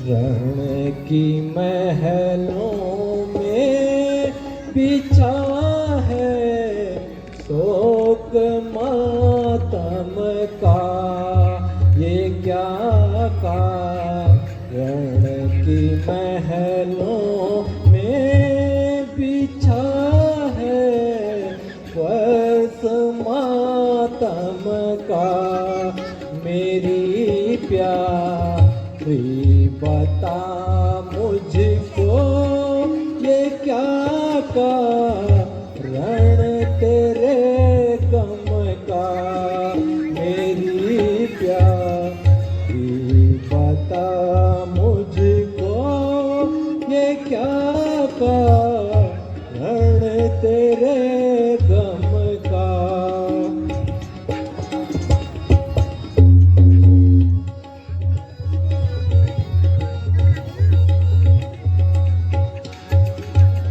रण की महलों में बिछा है शोक मातम का, ये क्या कारण की महलों में बिछा है वर्ष मातम का। मेरी प्यारी बता मुझको ये क्या कारण तेरे गम का। मेरी प्यारी बता मुझको ये क्या कारण तेरे गम का।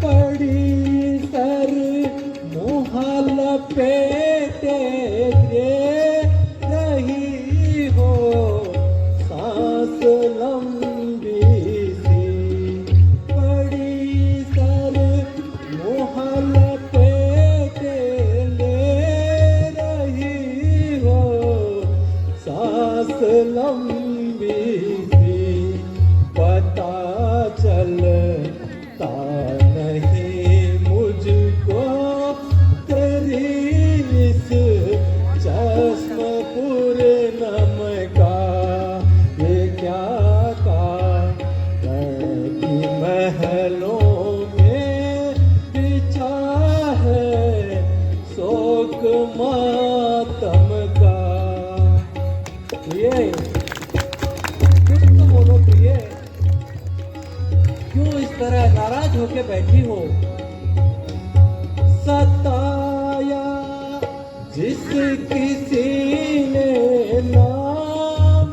पड़ी सर मुहाल पेटे रही हो सांस लंबी सी। पड़ी सर मुहाल पेटे ले रही हो सांस लंबी सी। पता चलता नहीं मुझको तेरी इस चश्म पूर्णम का। ये क्या कारण की महलों में बिछा है शोक मातम का। ये कुछ तो बोलो प्रिय, क्यों इस तरह नाराज होके बैठी हो। सताया जिस किसी ने नाम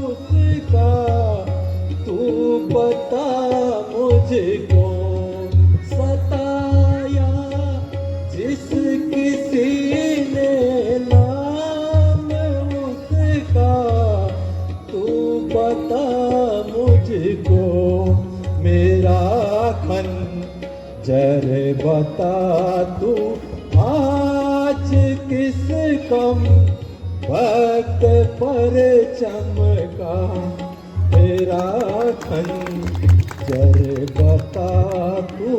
उसका, तू बता मुझको। सताया जिस किसी ने नाम उसका, तू बता मुझको। मेरा खंजर बता तू आज किस कम वक्त पर चमका। मेरा खंजर बता तू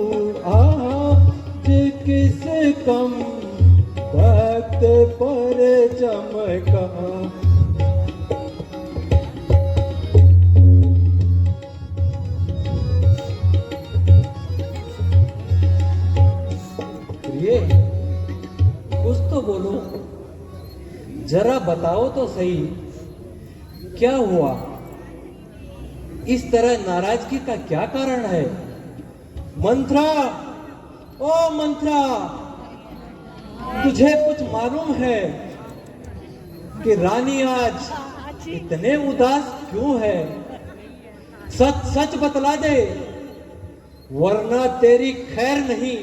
आज किस कम वक्त पर चमका। कुछ तो बोलो, जरा बताओ तो सही क्या हुआ। इस तरह नाराजगी का क्या कारण है। मंत्रा, ओ मंत्रा, तुझे कुछ मालूम है कि रानी आज इतने उदास क्यों है। सच सच बतला दे, वरना तेरी खैर नहीं।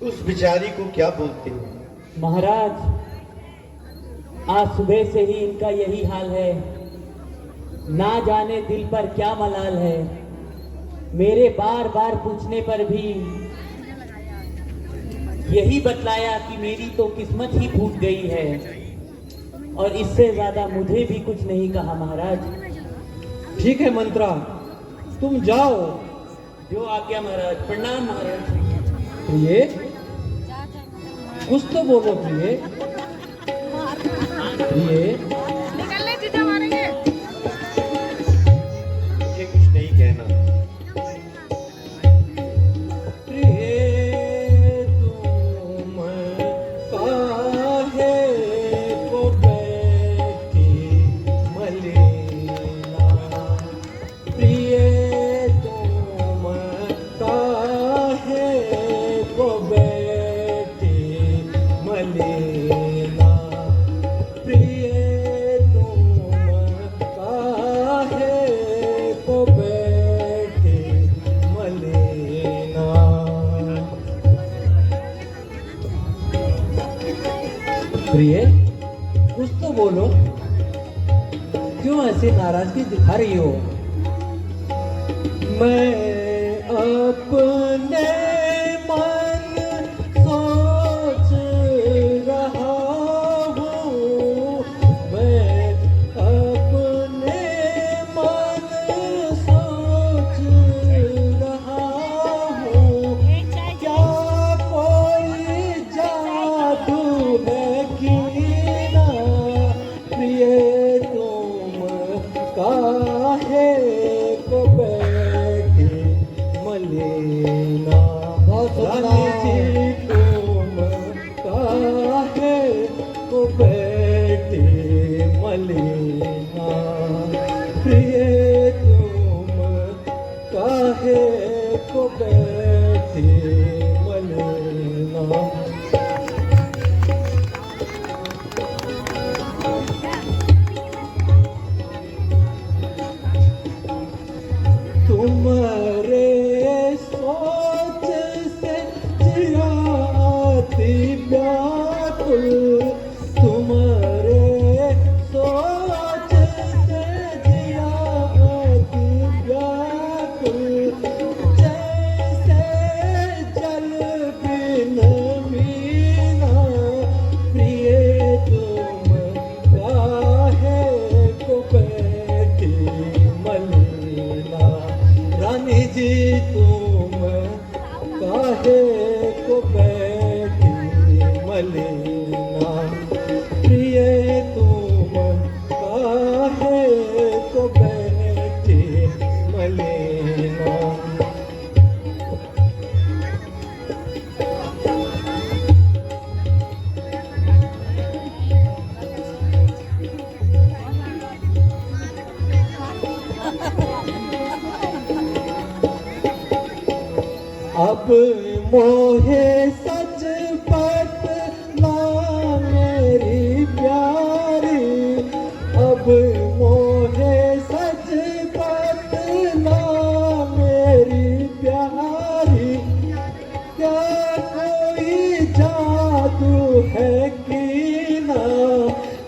उस बिचारी को क्या बोलते हो? महाराज, आज सुबह से ही इनका यही हाल है। ना जाने दिल पर क्या मलाल है। मेरे बार बार पूछने पर भी यही बतलाया कि मेरी तो किस्मत ही फूट गई है, और इससे ज्यादा मुझे भी कुछ नहीं कहा महाराज। ठीक है मंत्रा, तुम जाओ। जो आज्ञा महाराज। प्रणाम महाराज। प्रिय, कुछ तो बोलो प्रिय। प्रिय, मुझे कुछ नहीं कहना। प्रिय तुम काहे को बैठी मलिना। प्रिय तुम काहे को बैठी मलिना। प्रिय तुम काहे को बैठी मलिना। प्रिय, कुछ तो बोलो, क्यों ऐसी नाराजगी दिखा रही हो। मैं अपने मन सोच रहा हूँ, मैं अपने मन सोच रहा हूँ, क्या कोई जादू है कि ना प्रिय तुम काहे को बैठे मलिना। रानी जी तुम काहे को बैठे मलिना, प्रिय तुम काहे को बैठे मलिना। तुम्हारे सोच से जियाती व्याकुल, तुम्हारे सोच से जियाती व्याकुल, जैसे जल बिन मीना, प्रिय तुम काहे को बैठी मलिना। रानी जी तुम काहे को बैठी मलिना, प्रिय तुम काहे को बैठी मलिना। अब मोहे सच बतला मेरी प्यारी, अब मोहे सच बतला मेरी प्यारी, क्या कोई जादू है कि ना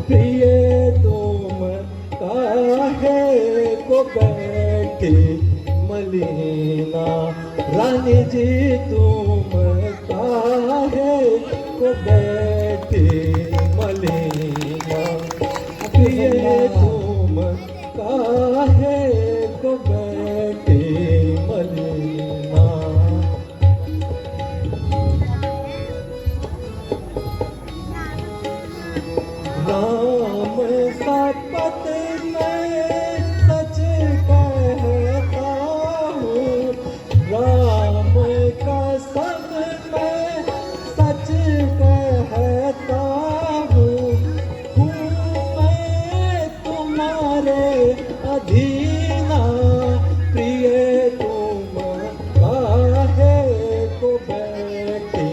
प्रिय तुम काहे को बैठे मलिना। रानी जी तुम काहे को बैठे मलिना, प्रिय तुम काहे को बैठे मलिना। राम शपथ मैं सच कहता हूँ, राम कसम मैं सच कहता हूँ मैं तुम्हारे अधीना, प्रिय तुम काहे को बैठी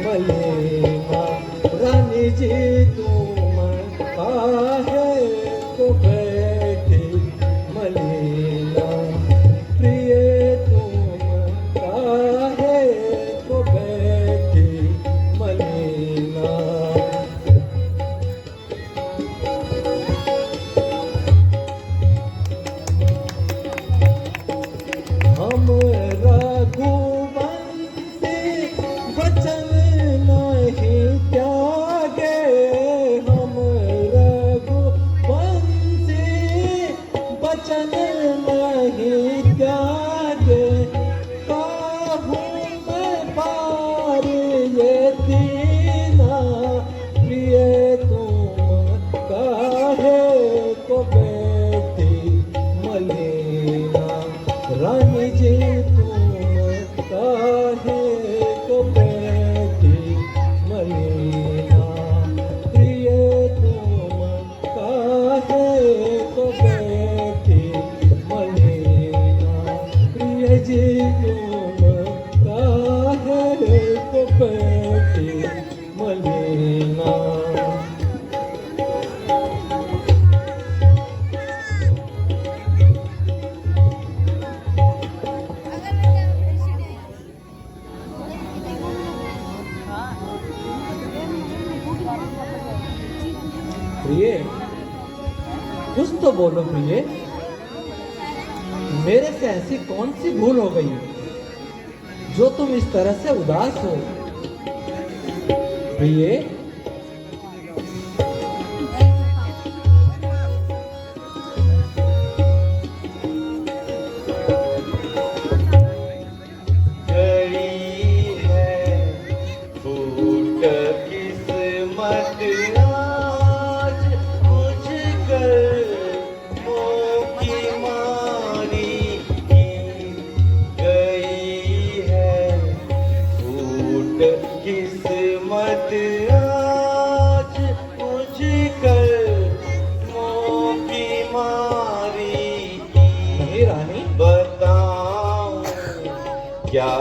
मलिना। रानी जी तुम काहे को बैठी मलिना, प्रिय तुम काहे को बैठी मलिना। हम रघुवंशी वचन नहीं त्यागे, हम रघुवंशी वचन नहीं त्यागे, काहू में पार ये दीना, प्रिय तुम काहे को बैठी मलिना। रानी जी तुम काहे को बैठी मलिना, प्रिय तुम काहे को बैठी मलिना, प्रिय जी तुम काहे को बैठी मलिना। प्रिय कुछ तो बोलो प्रिय। मेरे से ऐसी कौन सी भूल हो गई जो तुम इस तरह से उदास हो? प्रिय, क्या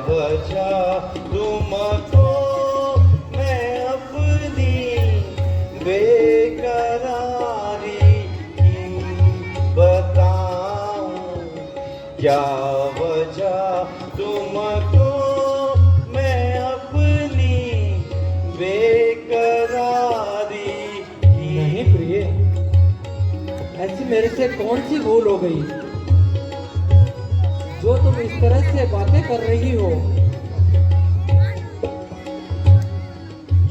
वजह तुमको मैं अपनी बेकरारी की बताऊं? क्या वजह तुमको मैं अपनी बेकरारी की? नहीं प्रिय, ऐसी मेरे से कौन सी भूल हो गई जो तुम इस तरह से बातें कर रही हो?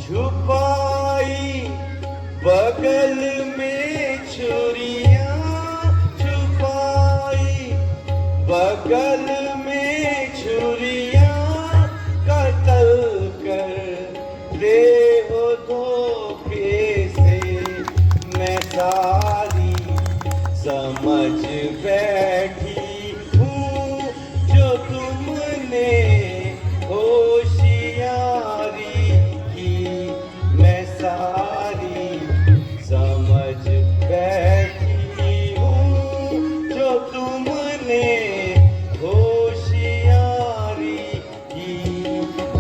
छुपाई बगल में छुरियां, छुपाई बगल में छुरियां, कत्ल कर दे हो धोखे से मैं सारी समझ बैठी होशियारी की। मैं सारी समझ बैठी हूँ जो तुमने होशियारी की।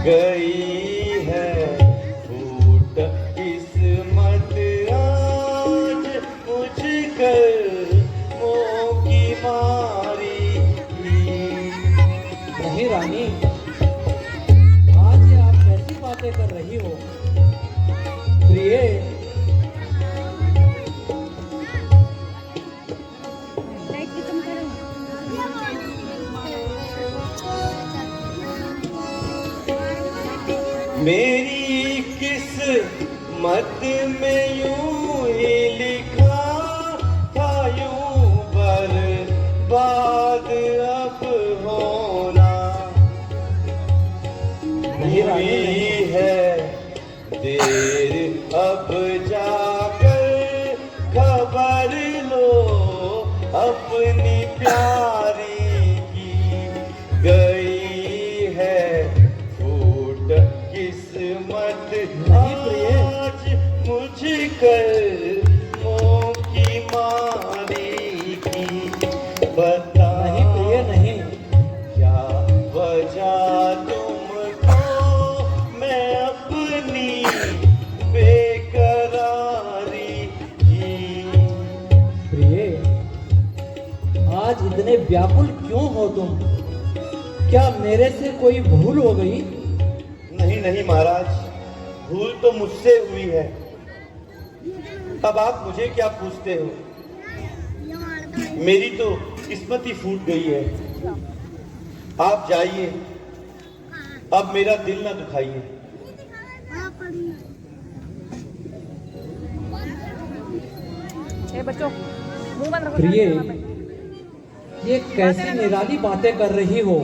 गई है फूट किस्मत आज मुझकर मोह की मारी की। नहीं रानी, आज ये आप कैसी बातें कर रही हो? प्रिय, मेरी किस्मत में यूं ही लिखा था, यूं बर्बाद अब होना। नहीं रानी, हुई है देर अब जाकर खबर लो अपनी प्यारी की। गई है फूट किस्मत आज मुझकर मोह की मारी की। बता नहीं प्रिय, नहीं। क्या वजह तुमको मैं अपनी बेकरारी की। प्रिय, आज इतने व्याकुल क्यों हो तुम? क्या मेरे से कोई भूल हो गई? नहीं नहीं महाराज, भूल तो मुझसे हुई है। अब आप मुझे क्या पूछते हो? मेरी तो किस्मत ही फूट गई है। आप जाइए, अब मेरा दिल ना दुखाइए। बच्चों मुंह बंद रखो। प्रिय, ये कैसी निराली बातें कर रही हो?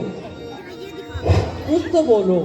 कुछ तो बोलो।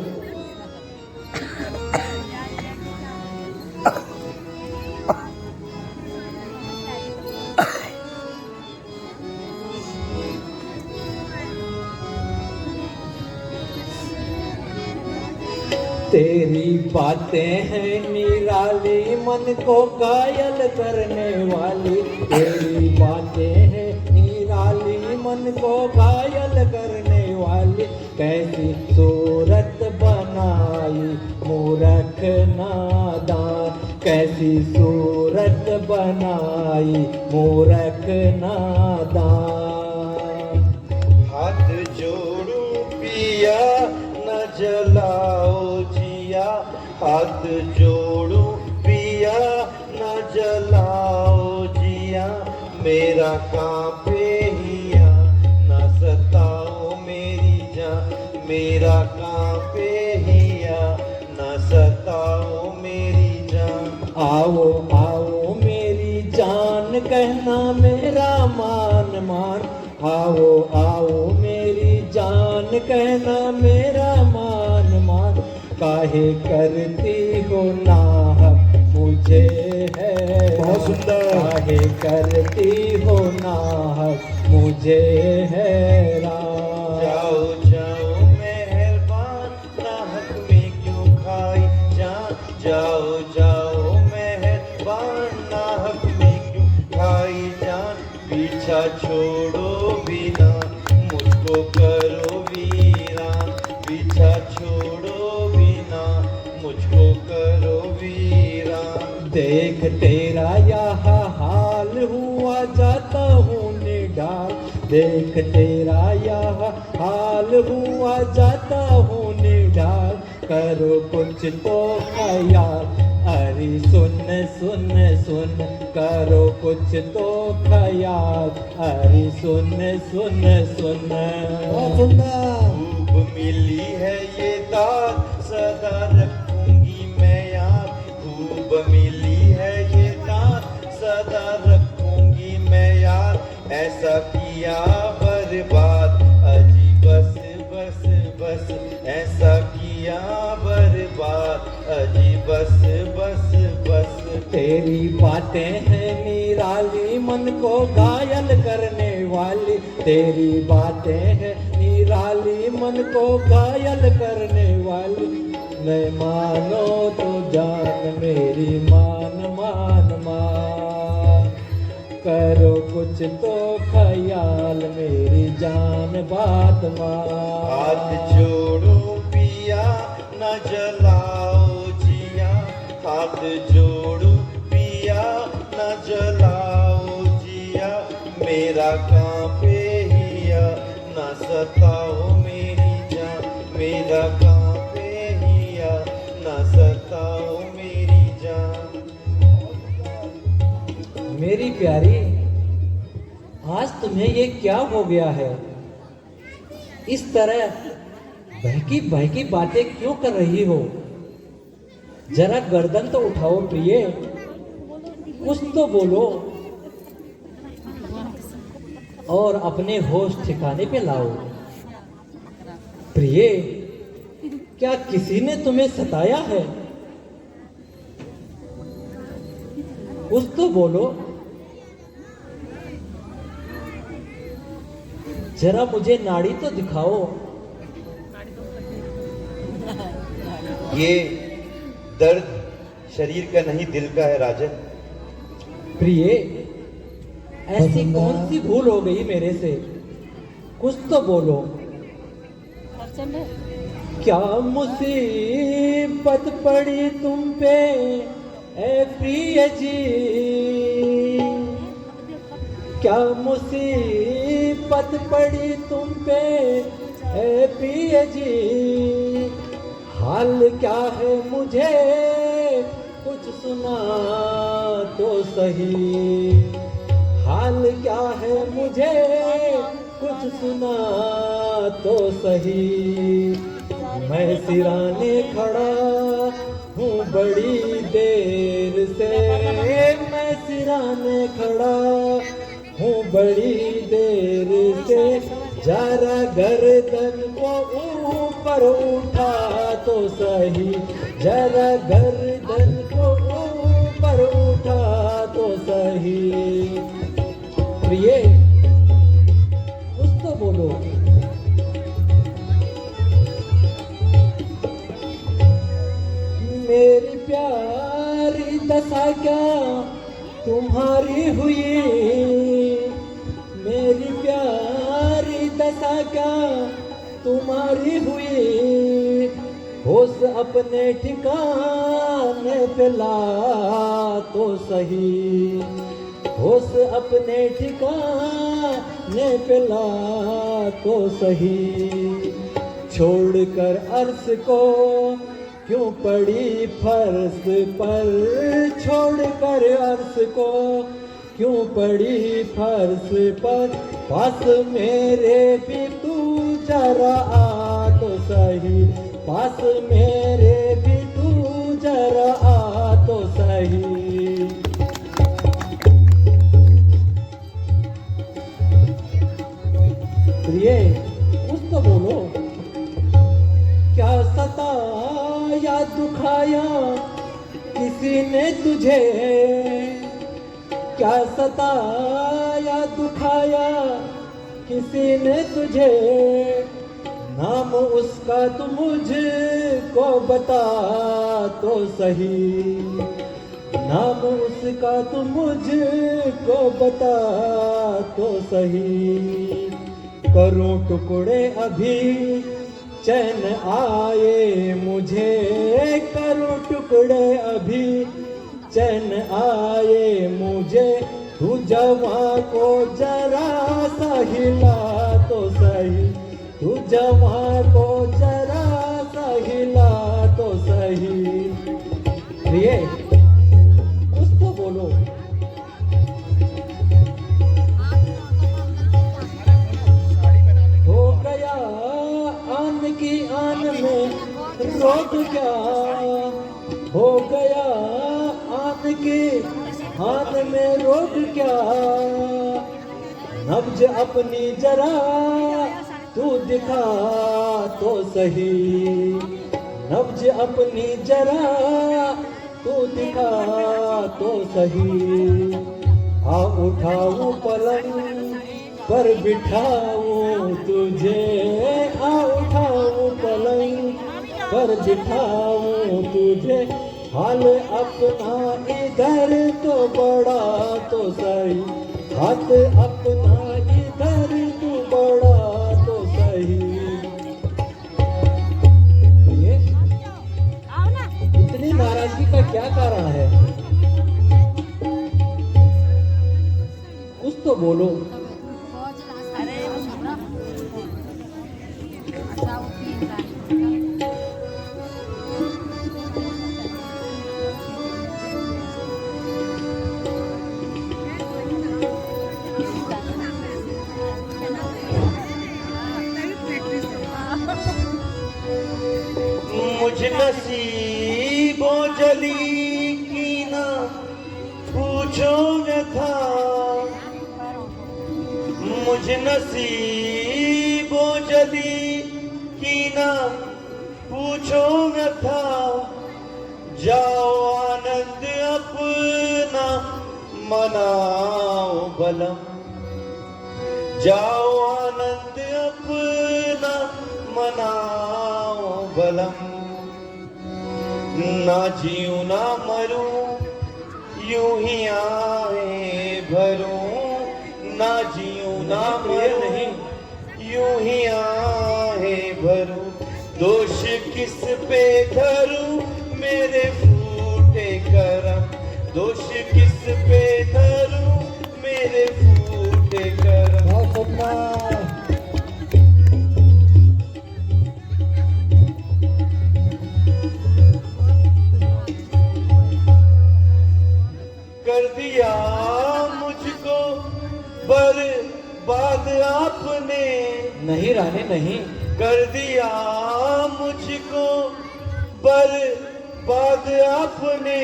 तेरी बातें हैं निराली, मन को घायल करने वाली। तेरी बातें हैं निराली, मन को घायल करने वाली। कैसी सूरत बनाई मूरख नादान, कैसी सूरत बनाई मूरख नादान। हाथ जोड़ू पिया न जलाओ जिया, हाथ जोड़ू पिया न जलाओ जिया। मेरा कांपे हिया न मेरा कांपे हिया, ना सताओ मेरी जान। आओ आओ मेरी जान, कहना मेरा मान मान। आओ आओ मेरी जान, कहना मेरा मान मान। काहे करती हो नाहक मुझे है, बहुत सुंदर। काहे करती हो नाहक मुझे हैरान। जाओ जाओ मेहरबान, नाहक में क्यों खाई जान। जाओ जाओ मेहरबान, नाहक में क्यों खाई जान। पीछा छोड़ो बिना मुझको करो वीरान। पीछा छोड़ो बिना मुझको करो वीरान। देख तेरा यह हाल हुआ जाता हूँ निढाल। देख तेरा यह हाल हुआ जाता हूँ निढाल। करो कुछ तो ख्याल, अरे सुन सुन सुन। करो कुछ तो ख्याल, अरे सुन सुन सुन। खूब मिली है ये दाद, सदा रखूंगी मैं याद। खूब मिली है ये दाद, सदा रखूंगी मैं याद। ऐसा किया बर्बाद, अजी बस बस बस। ऐसा किया बर्बाद, अजी बस बस बस। तेरी बातें हैं निराली, मन को घायल करने वाली। तेरी बातें हैं निराली, मन को घायल करने वाली। नहीं मानो तो जान मेरी, मान मान मान। करो कुछ तो ख्याल मेरी जान, बात मान। हाथ जोड़ो पिया, न जलाओ जिया। हाथ जोड़ो पिया, न जलाओ जिया। मेरा कांपे हिया, न सताओ मेरी जान। मेरा कांपे हिया, न सताओ मेरी जान। मेरी प्यारी, आज तुम्हें ये क्या हो गया है? इस तरह बहकी बहकी बातें क्यों कर रही हो? जरा गर्दन तो उठाओ प्रिय, कुछ तो बोलो और अपने होश ठिकाने पे लाओ। प्रिय, क्या किसी ने तुम्हें सताया है? कुछ तो बोलो। जरा मुझे नाड़ी तो दिखाओ। ये दर्द शरीर का नहीं, दिल का है राजन। प्रिय, ऐसी कौन सी भूल हो गई मेरे से? कुछ तो बोलो। क्या मुसीबत पड़ी तुम पे ए प्रिय जी? क्या मुसीबत पड़ी तुम पे ए प्रिय जी? हाल क्या है मुझे कुछ सुना तो सही। हाल क्या है मुझे कुछ सुना तो सही। मैं सिराने खड़ा हूँ बड़ी देर से। मैं सिराने खड़ा हूँ बड़ी देर से। जरा गर्दन को ऊपर उठा तो सही। जरा गर्दन को ऊपर उठा तो सही। प्रिय, कुछ तो बोलो। मेरी प्यारी दशा क्या तुम्हारी हुई? मेरी प्यारी दशा क्या तुम्हारी हुई? होश अपने ठिकाने पे ला तो सही। होश अपने ठिकाने पे ला तो सही। छोड़कर अर्श को क्यों पड़ी फर्श पर? छोड़कर अर्श को क्यों पड़ी फर्श पर? पास मेरे भी तू जरा आ तो सही, पास मेरे भी तू जरा आ तो सही। प्रिय कुछ तो बोलो, क्या सताया दुखाया किसी ने तुझे, क्या सताया दुखाया किसी ने तुझे, नाम उसका तू मुझको बता तो सही, नाम उसका तू मुझको बता तो सही। करूं टुकड़े अभी चैन आए मुझे, करूं टुकड़े अभी चैन आए मुझे, तू जवां को जरा सा हिला तो सही, तू जवां को जरा सा हिला तो सही। प्रिय कुछ तो बोलो, हो गया आन की आन में रोक क्या, हो गया आन की आन में रोक क्या, नब्ज अपनी जरा तू दिखा तो सही, नब्ज अपनी जरा तू दिखा तो सही। आ उठाऊं पलंग पर बिठाऊं तुझे, आ उठाऊं पलंग पर बिठाऊं तुझे, हाल अपना इधर तो बड़ा तो सही, हाथ अपना इधर तो बड़ा तो सही। ये इतनी नाराजगी का क्या कारण है, कुछ तो बोलो। मुझ नसीबों जली की ना पूछो व्यथा, मुझ नसीबों जली की ना पूछो व्यथा, जाओ आनंद अपना मनाओ बलम, जाओ आनंद अपना मनाओ बलम। ना जीऊं ना मरूं यूं ही आए भरूं, ना जीऊं ना मरूं यूं ही आए भरूं, दोष किस पे धरूं मेरे फूटे करम, दोष किस पे धरूं मेरे फूटे करम। कर दिया मुझको बर्बाद आपने, नहीं रानी नहीं, कर दिया मुझको बर्बाद आपने,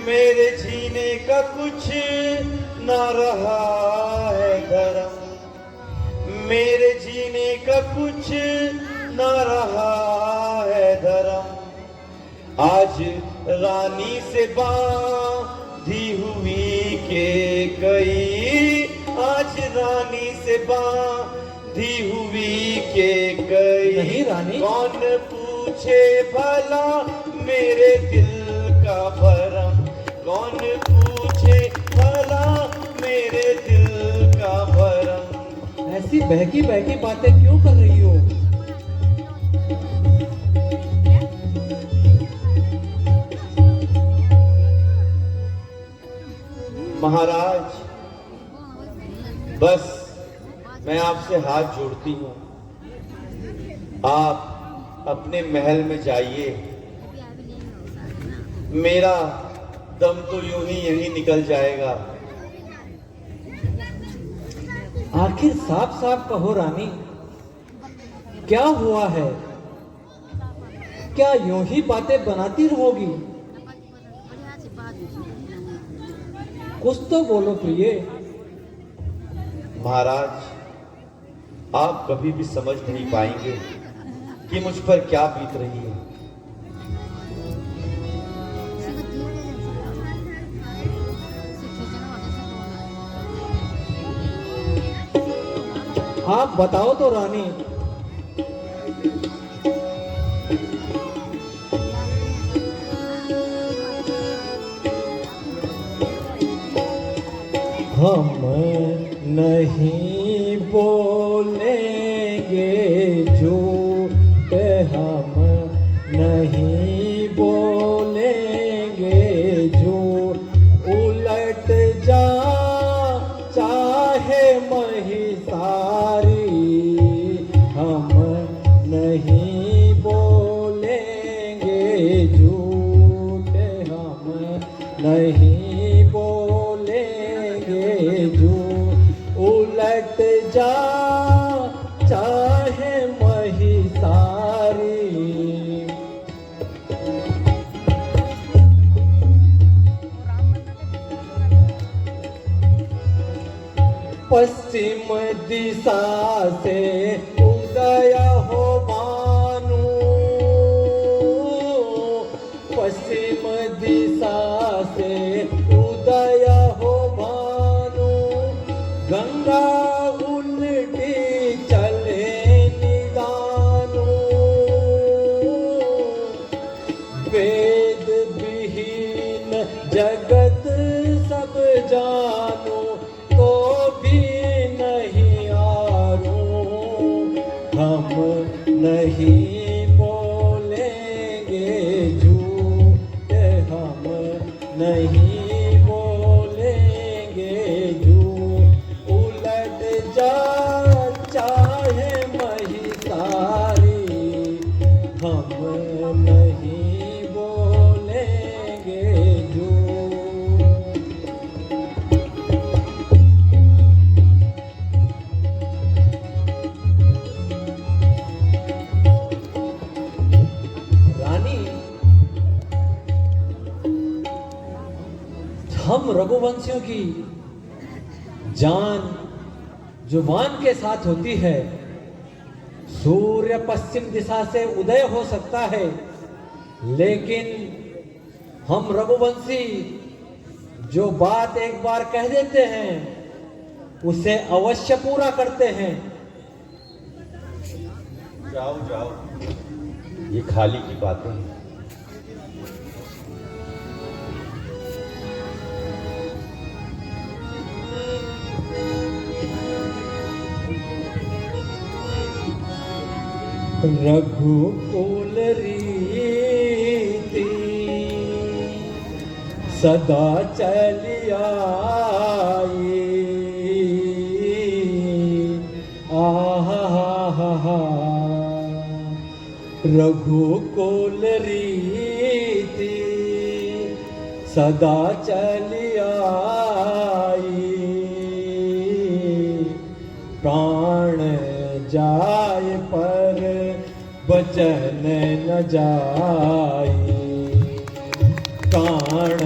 मेरे जीने का कुछ ना रहा है धर्म, मेरे जीने का कुछ ना रहा है धर्म। आज रानी से बांधी हुई के कई, आज रानी से बांधी हुई के कई, नहीं रानी, कौन पूछे भला मेरे दिल का भरम, कौन पूछे भला मेरे दिल का भरम। ऐसी बहकी बहकी बातें क्यों कर रही हो? महाराज बस मैं आपसे हाथ जोड़ती हूँ, आप अपने महल में जाइए, मेरा दम तो यूं ही यहीं निकल जाएगा। आखिर साफ साफ कहो रानी, क्या हुआ है? क्या यूं ही बातें बनाती रहोगी? कुछ तो बोलो प्रिय। महाराज, आप कभी भी समझ नहीं पाएंगे कि मुझ पर क्या बीत रही है। आप बताओ तो रानी। हम नहीं बोलेंगे झूठ, हम नहीं बोलेंगे झूठ। उलट जा चाहे महिसारी, हम नहीं बोलेंगे झूठ, हम नहीं बोलेंगे झूठ। उलट जा चाहे महिसारी। पश्चिम दिशा से उदय हो भानु, पश्चिम दिशा से उदय हो भानु। गंगा उल्टी चले निदानु, वेद विहीन जगत सब जानो, तो भी नहीं आरू। हम नहीं बोलेंगे झूठ, हम नहीं बोलेंगे झूठ। उलट जा चाहे महिसारी, हम नहीं बोलेंगे झूठ। रानी, हम रघुवंशियों की जान जुबान के साथ होती है। सूर्य पश्चिम दिशा से उदय हो सकता है, लेकिन हम रघुवंशी जो बात एक बार कह देते हैं उसे अवश्य पूरा करते हैं। जाओ जाओ, ये खाली की बातें हैं। रघुकुल रीति सदा चली आई, आहा रघुकुल रीति सदा चली आई। प्राण जाए पर बचन न जाए, प्राण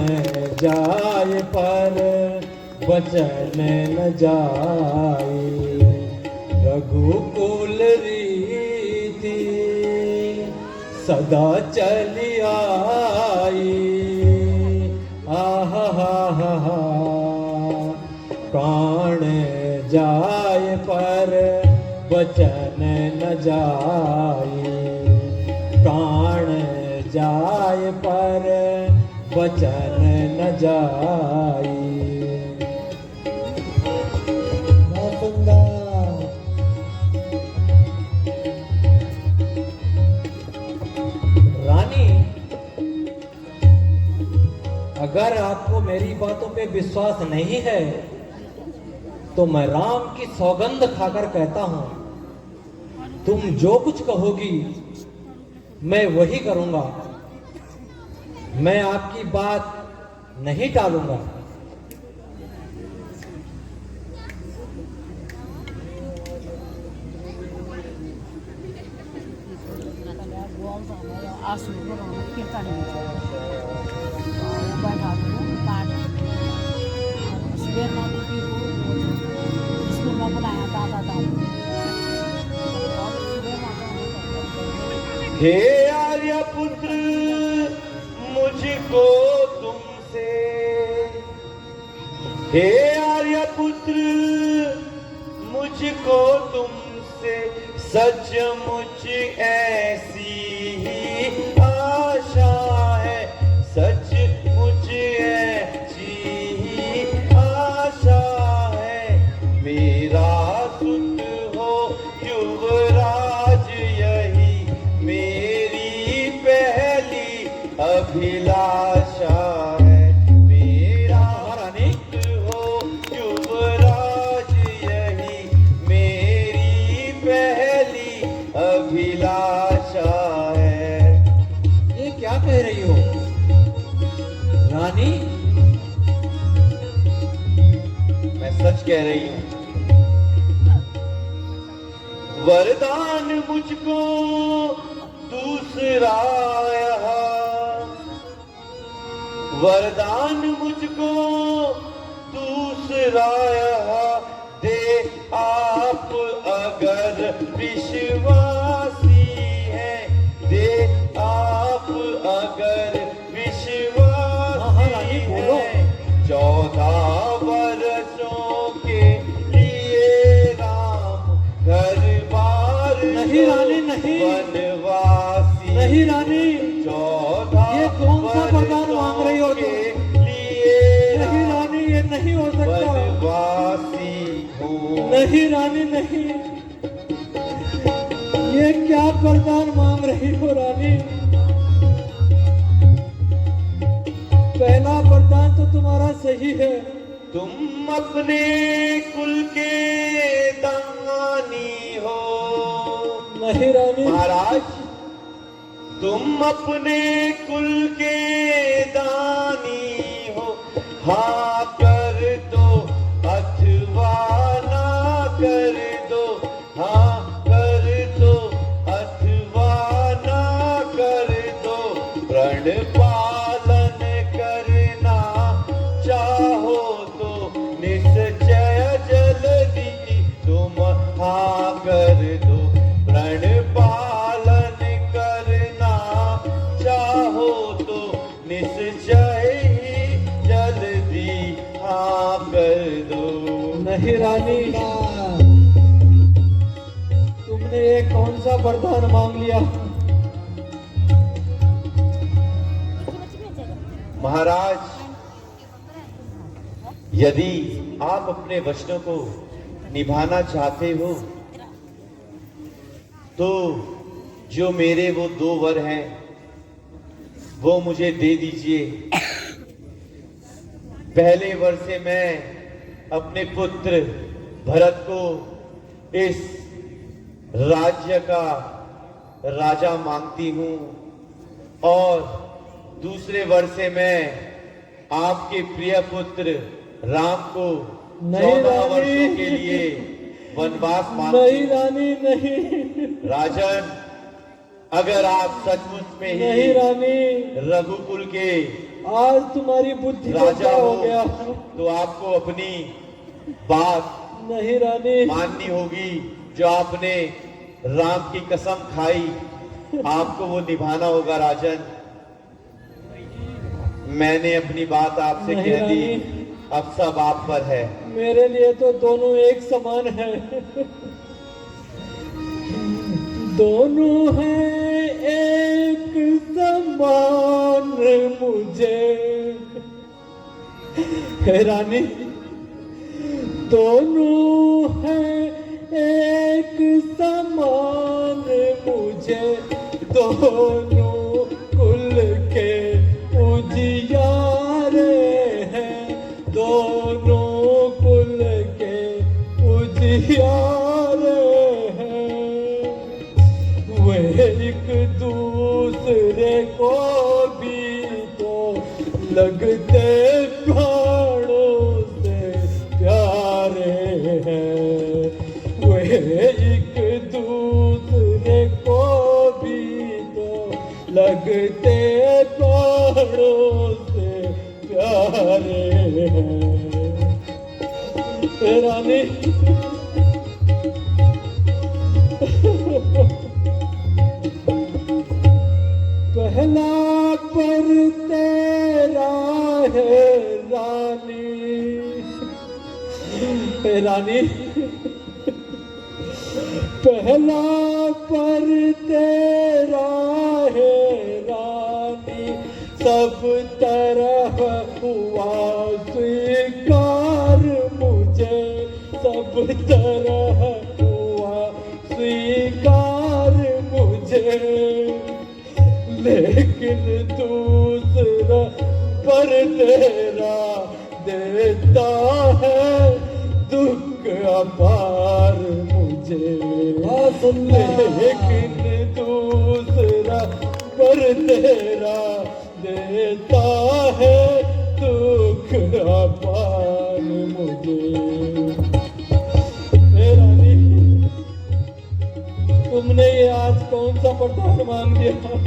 जाए पर बचन न जाए। रघुकुल रीति सदा चली आई, आहा प्राण जाए पर बचन न जाए, प्राण जाए पर बचन न जाए। रानी, अगर आपको मेरी बातों पे विश्वास नहीं है तो मैं राम की सौगंध खाकर कहता हूं, तुम जो कुछ कहोगी मैं वही करूंगा। मैं आपकी बात नहीं टालूंगा। बहुत आंसू कीर्तन बैठा सवेर स्कूल में बुलाया दादा दादी हे आर्य पुत्र मुझको तुमसे, हे आर्य पुत्र मुझको तुमसे सचमुच ऐसी ही आशा है, सचमुच ऐसी ही आशा है। मेरा सुत हो युवराज यही मेरी पहली अभिलाषा है। मेरा सुत हो युवराज यही मेरी पहली अभिलाषा है। ये क्या कह रही हो रानी? मैं सच कह रही हूं। वरदान मुझको दूसरा यहाँ, वरदान मुझको दूसरा यहाँ दे आप अगर विश्वासी हैं, दे आप अगर विश्वासी हैं। 14 वर्षों के लिए राम घर बार नहीं रानी, नहीं। वनवासी, नहीं रानी, 14 ये कौन सा वरदान मांग रही हो तुम? के लिए नहीं रानी, ये नहीं हो सकता। वनवासी हूँ। नहीं रानी, नहीं, ये क्या वरदान मांग रही हो रानी? पहला वरदान तो तुम्हारा सही है। तुम अपने कुल के दानी हो। नहीं रानी, महाराज तुम अपने कुल के दानी हो। हाँ कर दो अथवा ना कर दो, हाँ कर दो अथवा ना कर दो। प्रण पालन करना चाहो तो निश्चय जल्दी तुम हाँ कर दो। प्रण पालन करना चाहो तो निश्चय ही जल्दी हाँ कर दो। नहीं रानी, तुमने ये कौन सा वरदान मांग लिया? महाराज यदि आप अपने वचनों को निभाना चाहते हो तो जो मेरे वो 2 वर हैं वो मुझे दे दीजिए। पहले वर से मैं अपने पुत्र भरत को इस राज्य का राजा मांगती हूं और दूसरे वर से मैं आपके प्रिय पुत्र राम को 14 वर्षों के लिए वनवास मांगती नहीं हूं। रानी, नहीं, राजन अगर आप सचमुच में नहीं ही रानी, रघुकुल के आज तुम्हारी बुद्धि को राजा क्या हो हो गया? तो आपको अपनी बात नहीं रानी, माननी होगी। जो आपने राम की कसम खाई आपको वो निभाना होगा। राजन मैंने अपनी बात आपसे नहीं कह दी, रानी। अब सब आप पर है। मेरे लिए तो दोनों एक समान है। दोनों हैं एक समान मुझे। हे रानी, दोनों हैं एक समान मुझे। दोनों कुल के उजियारे हैं, दोनों कुल के उजियारे हैं। वे एक दूसरे को भी तो लगते प्राणों से प्यारे हैं। वे एक दूसरे को भी तो लगते प्राणों से प्यारे हैं रानी। पहला पर तेरा है रानी, रानी पहला पर तेरा है रानी, सब तरह हुआ स्वीकार मुझे, सब तरह हुआ स्वीकार मुझे, लेकिन दूसरा पर तेरा देता है दुख अपार मुझे, लेकिन दूसरा पर तेरा देता है दुख अपार मुझे। रानी तुमने ये आज कौन सा वरदान मांग दिया?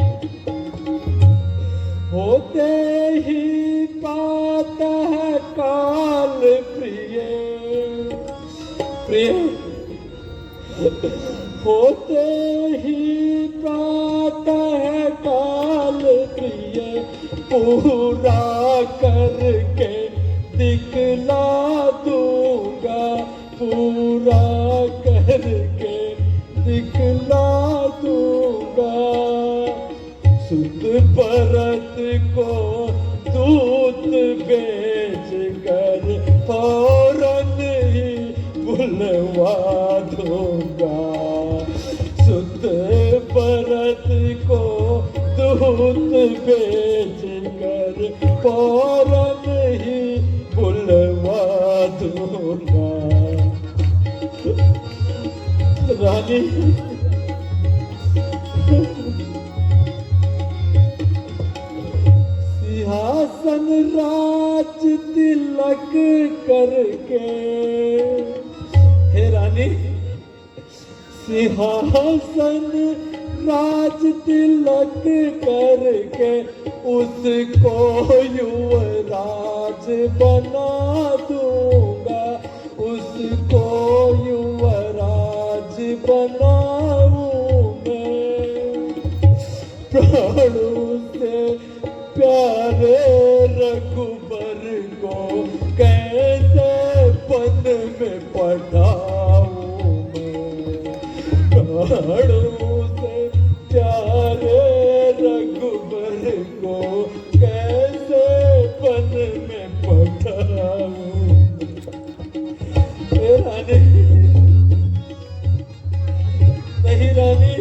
होते ही पाता है काल प्रिय, प्रिय होते ही पाता है काल प्रिय, पूरा करके दिखला दूंगा, पूरा करके दिखला दूंगा, सुध भरत को दूत भेज कर फौरन ही बुलवा दूंगा, सुध भरत को दूत भेज कर फौरन ही बुलवा दूंगा। रानी सिंहासन राज तिलक करके, हे रानी सिंहासन राज तिलक करके उसको युवराज बना दूंगा, उसको युवराज बनाऊं मैं, प्राणों से प्यारे रघुबर को कैसे पद में पढ़ाऊं मैं, प्राणों से प्यारे रघुबर को कैसे पद में पढ़ाऊं। रानी नहीं रानी,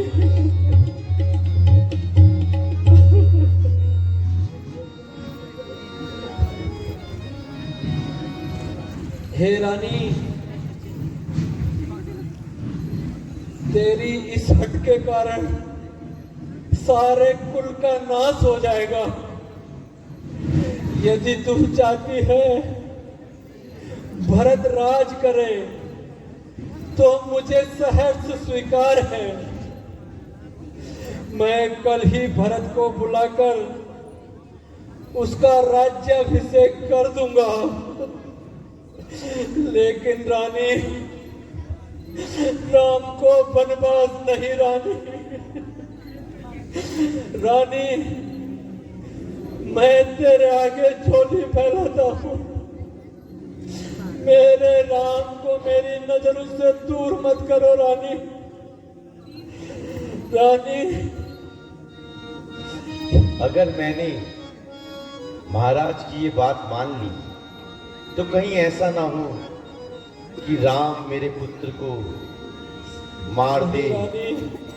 हे रानी तेरी इस हट के कारण सारे कुल का नाश हो जाएगा। यदि तू चाहती है भरत राज करे तो मुझे सहर्ष स्वीकार है। मैं कल ही भरत को बुलाकर उसका राज्याभिषेक कर दूंगा। लेकिन रानी राम को वनवास नहीं रानी। रानी मैं तेरे आगे झोली फैलाता हूँ, मेरे राम को मेरी नजरों से दूर मत करो रानी। रानी अगर मैंने महाराज की ये बात मान ली तो कहीं ऐसा ना हो कि राम मेरे पुत्र को मार दे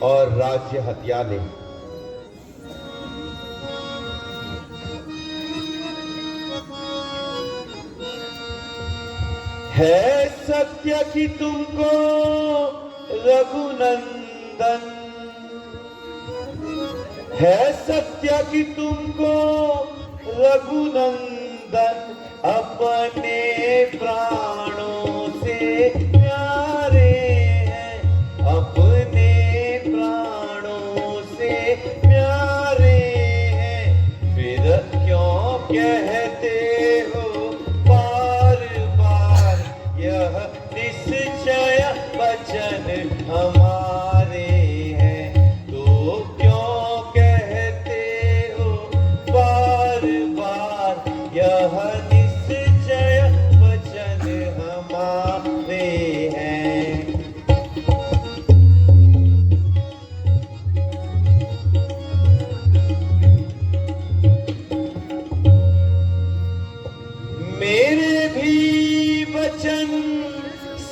और राज्य हत्या ले। है सत्य कि तुमको रघुनंदन, है सत्य कि तुमको रघुनंदन अपने प्राणों से प्यारे हैं, अपने प्राणों से प्यारे यह निश्चय वचन हमारे हैं। तो क्यों कहते हो बार बार यह निश्चय वचन हमारे हैं। मेरे भी वचन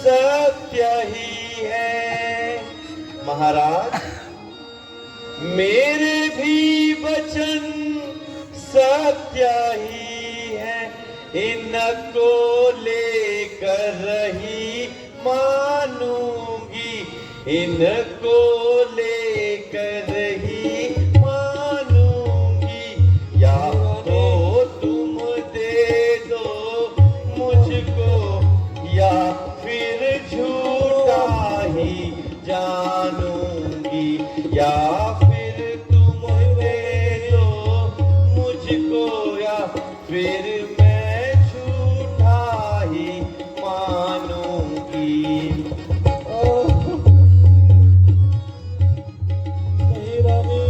सत्य ही है महाराज, मेरे भी वचन सत्य ही है। इनको लेकर ही मानूंगी, इनको लेकर ही मानूंगी। या तो तुम दे दो मुझको, या फिर झूठा ही जानूंगी। या फिर तुम दे दो मुझको, या फिर मैं झूठा ही मानूंगी। नहीं रानी,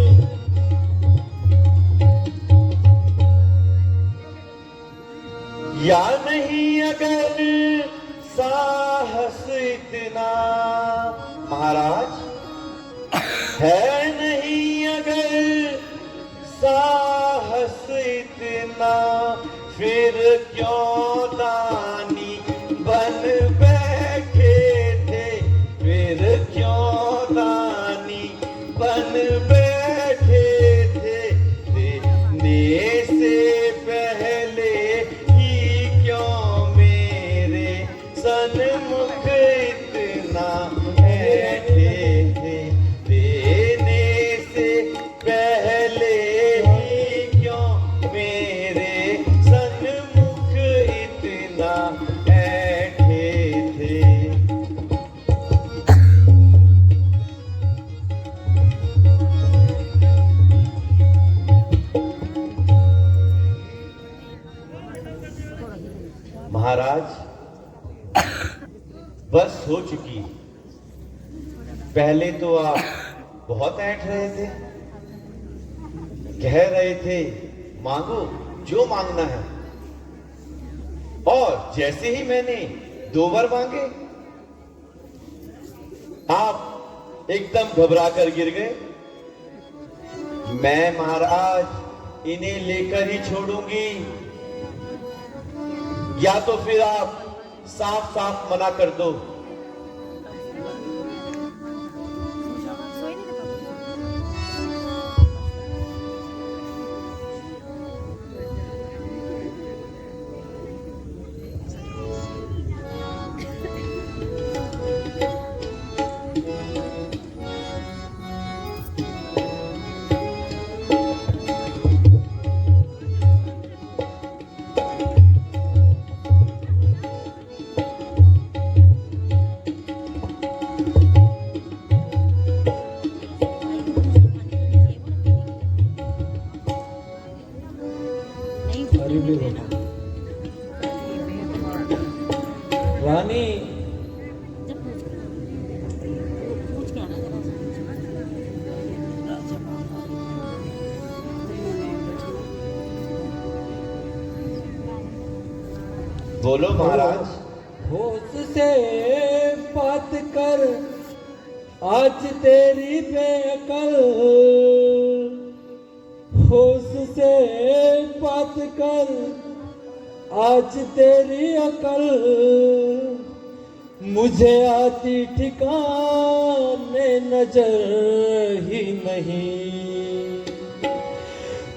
या नहीं अगर साहस इतना महाराज, है नहीं अगर साहस इतना, फिर क्यों दानी बन बैठे थे, फिर क्यों दानी बन बैठे थे। देने से पहले ही क्यों मेरे सन्मुख इतना बैठे थे। देने से पहले ही क्यों मेरे सन्मुख इतना बैठे थे। महाराज बस हो चुकी। पहले तो आप बहुत ऐंठ रहे थे, कह रहे थे मांगो जो मांगना है, और जैसे ही मैंने 2 बार मांगे आप एकदम घबरा कर गिर गए। मैं महाराज इन्हें लेकर ही छोड़ूंगी, या तो फिर आप साफ साफ मना कर दो। करीब ले बैठा। रानी, पूछ के आना जरा बोलो महाराज। होश से बात कर, आज तेरी बेअकल। होश से बात कर, आज तेरी अकल। मुझे आती ठिकाने नजर ही नहीं।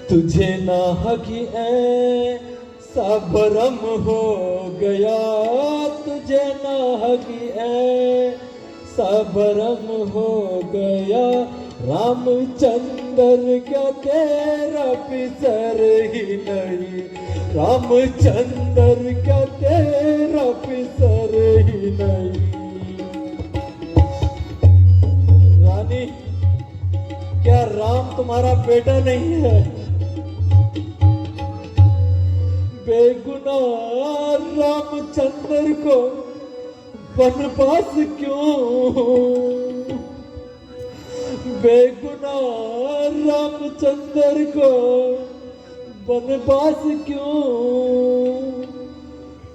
तुझे ना हकी ऐसा भरम हो गया, तुझे ना हकी ऐसा भरम हो गया। रामचंद्र क्या तेरा पिसर ही नहीं, रामचंद्र क्या तेरा पिसर ही नहीं। रानी, क्या राम तुम्हारा बेटा नहीं है? बेगुनाह रामचंद्र को वनवास क्यों, बेगुनाह रामचंद्र को वनवास क्यों,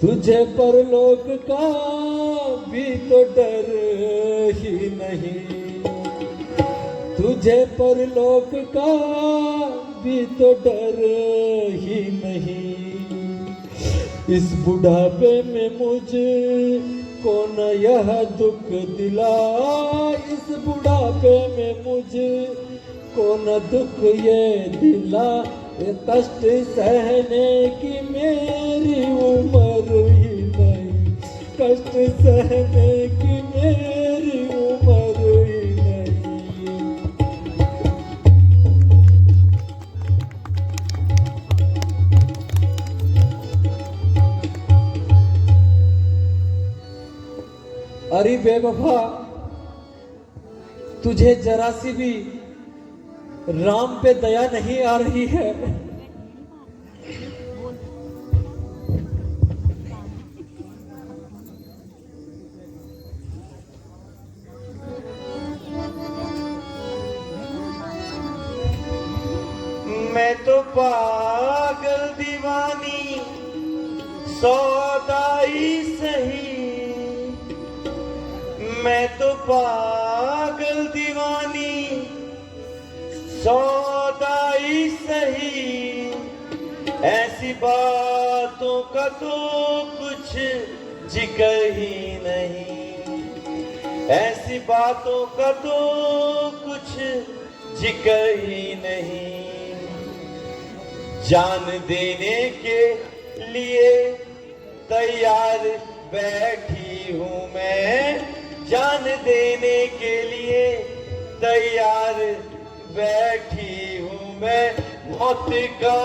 तुझे परलोक का भी तो डर ही नहीं, तुझे परलोक का भी तो डर ही नहीं। इस बुढ़ापे में मुझे कौन यह दुख दिला, इस बुढ़ापे में मुझे कौन दुख ये दिला, ये कष्ट सहने की मेरी उम्र ही नहीं, कष्ट सहने की मेरी उम्र ही नहीं। अरे बेवफा, तुझे जरा सी भी राम पे दया नहीं आ रही है। मैं तो पागल दीवानी सौदाई सही, मैं तो पागल दीवानी सौदाई सही, ऐसी बातों का तो कुछ जिक्र ही नहीं, ऐसी बातों का तो कुछ जिक्र ही नहीं। जान देने के लिए तैयार बैठी हूँ मैं, जान देने के लिए तैयार बैठी हूँ मैं, मौत का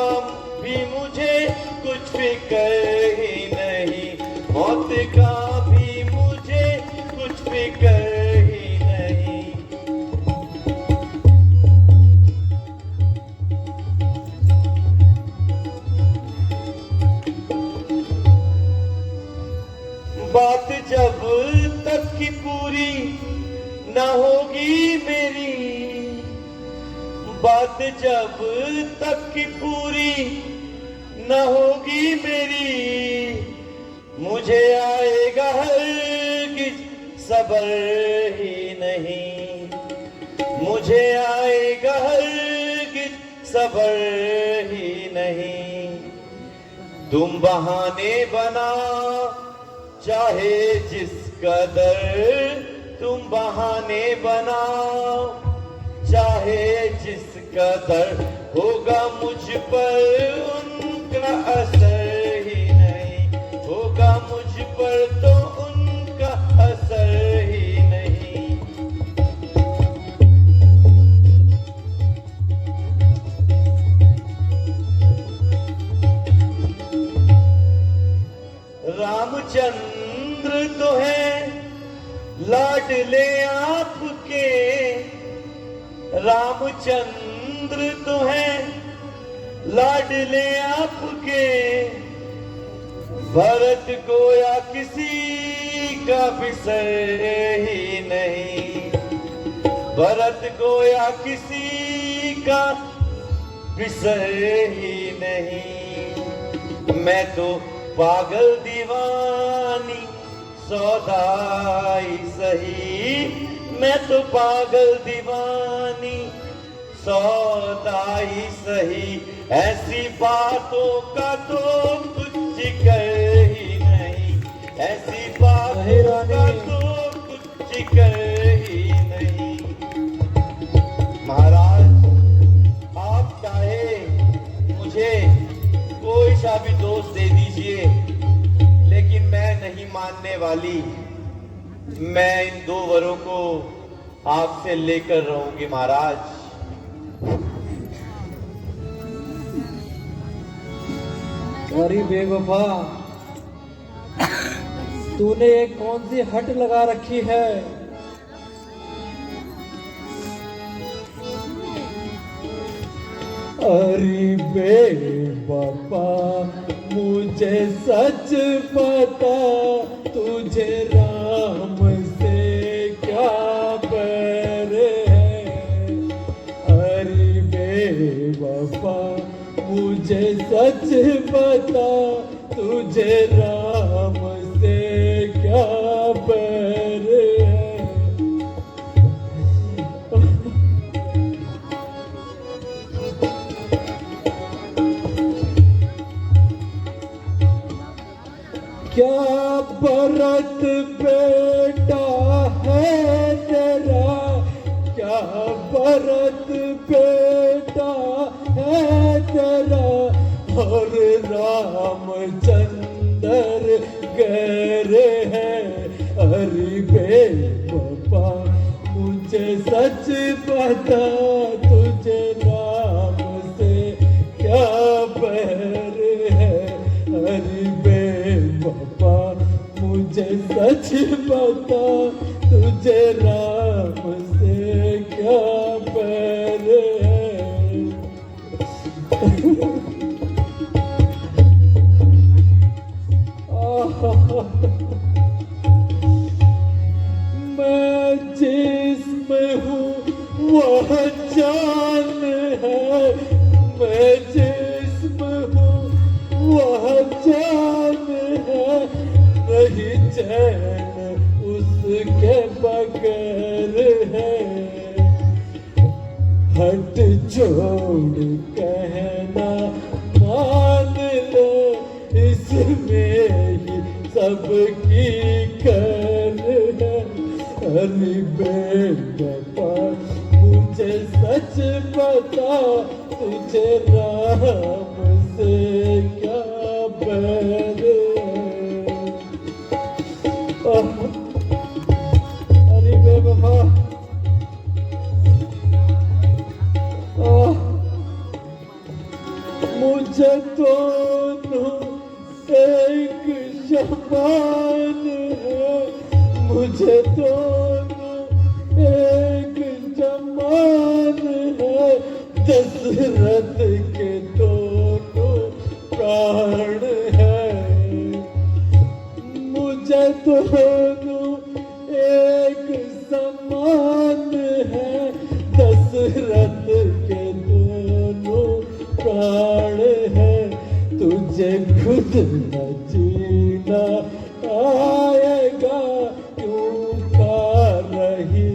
भी मुझे कुछ फिक्र ही नहीं, मौत का भी मुझे कुछ फिक्र ही नहीं। बात जब तक की पूरी न होगी मेरी, बात जब तक की पूरी न होगी मेरी, मुझे आएगा हरगिज़ सब्र ही नहीं, मुझे आएगा हरगिज़ सब्र ही नहीं। तुम बहाने बना चाहे जिस कदर, तुम बहाने बनाओ चाहे जिस कदर, होगा मुझ पर उनका असर ही नहीं, होगा मुझ पर तो उनका असर ही नहीं। रामचंद्र तो है लाडले आपके, रामचंद्र तो है लाडले आपके, भरत को या किसी का बिसर ही नहीं, भरत को या किसी का बिसर ही नहीं। मैं तो पागल दीवानी सौदाई सही, मैं तो पागल दीवानी सौदाई सही, ऐसी बातों का तो कुछ जिक्र ही नहीं, ऐसी बातों का तो कुछ जिक्र ही नहीं। महाराज, आप चाहे मुझे कोई सा भी दोष दे दीजिए, लेकिन मैं नहीं मानने वाली, मैं इन दो वरों को आपसे लेकर रहूंगी महाराज। अरे बेवफा, तूने ये कौन सी हट लगा रखी है? अरे बेवफा, मुझे सच पता तुझे राम बता तुझे राम से क्या बैर है। क्या भरत बेटा है तेरा, क्या भरत बेटा है तेरा, और रामचंद्र गहरे है। अरे बेवफा मुझे सच बता तुझे राम से क्या बैर है। अरे बेवफा मुझे सच बता तुझे राम से क्या बैर है। मैं जिसमें हूँ वह जान है, मैं जिसमें हूँ वह जान है। नहीं चैन उसके बगैर है। हट जोड़ कहना मान ले, इसमें ही सबकी कर है। अरे बेवफा मुझे सच बता तुझे राम से क्या बैर है। अरे बेवफा मुझे दोनों एक समान है, मुझे दोनों एक समान है। दशरथ के दोनों प्राण है, मुझे दोनों एक समान है। दशरथ के दोनों प्राण है। तुझे खुद न जीना आएगा, क्यों खा रही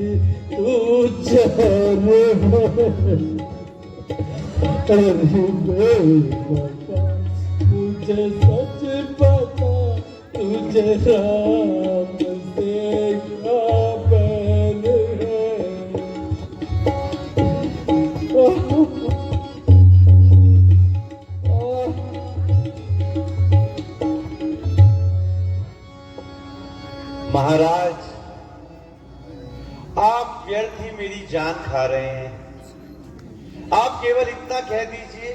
तू जहर है। अरे बेवफा मुझे सच बता तुझे राम से क्या बैर है। महाराज, आप व्यर्थ ही मेरी जान खा रहे हैं। आप केवल इतना कह दीजिए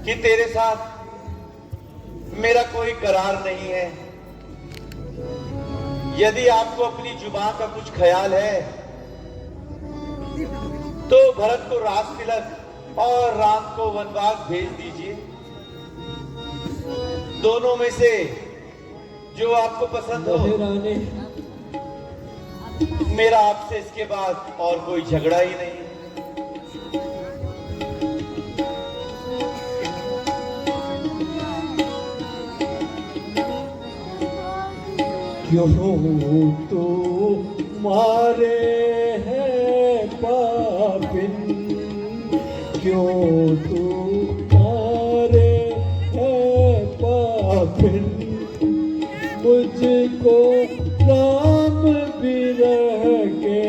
कि तेरे साथ मेरा कोई करार नहीं है। यदि आपको अपनी जुबान का कुछ ख्याल है तो भरत को राज तिलक और राम को वनवास भेज दीजिए। दोनों में से जो आपको पसंद हो। रानी, मेरा आपसे इसके बाद और कोई झगड़ा ही नहीं। क्यों तू मारे है पापिन, क्यों तू मारे है पापिन। मुझको राम बिरह के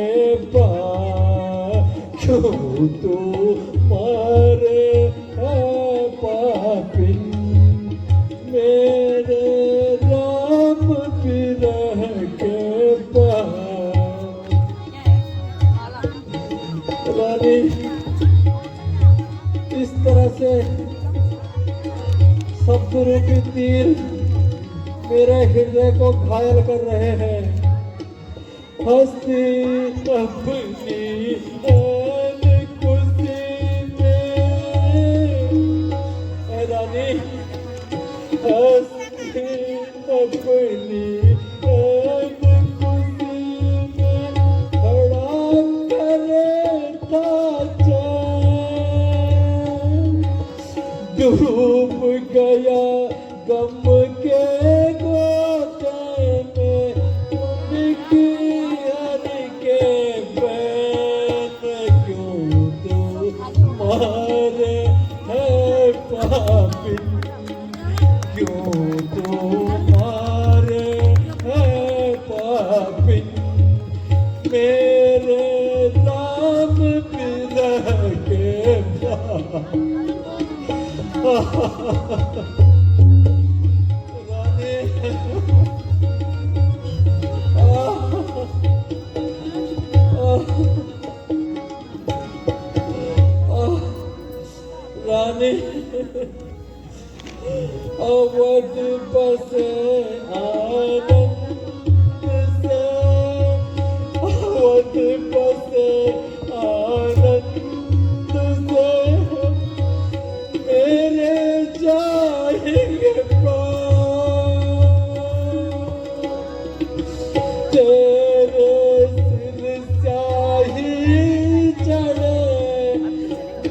बाद क्यों तू मारे है पापिन। मेरे राम बिरह के बाद। रानी, इस तरह से शब्दों के तीर मेरे हृदय को घायल कर रहे हैं। हंसी अपनी ऐन खुशी में, रानी हंसी अपनी ऐन खुशी में खड़ा करे था चैन। डूब पापिन मेरे राम विरह के रानी रानी अवध बसे आनंद से अवध बसे आनंद से मेरे जाएंगे तेरे सिर स्याही चढ़े